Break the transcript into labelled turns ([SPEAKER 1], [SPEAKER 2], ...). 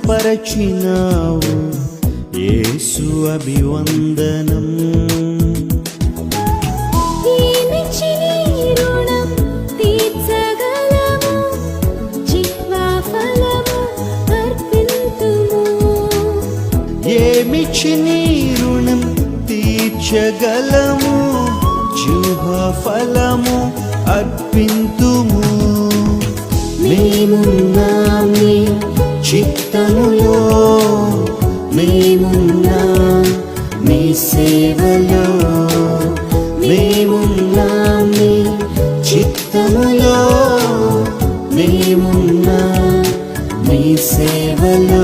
[SPEAKER 1] సిద్ధపరచినావు యేసు అభివందనం. ఏమిచ్చి నీ రుణం తీర్చగలము, జిహ్వా ఫలము అర్పింతుము. మేమున్నాం నీ చిత్తములో, మేమున్నాం నీ సేవలో, మేమున్నాం నీ చిత్తములో, మేమున్నాం నీ సేవలో.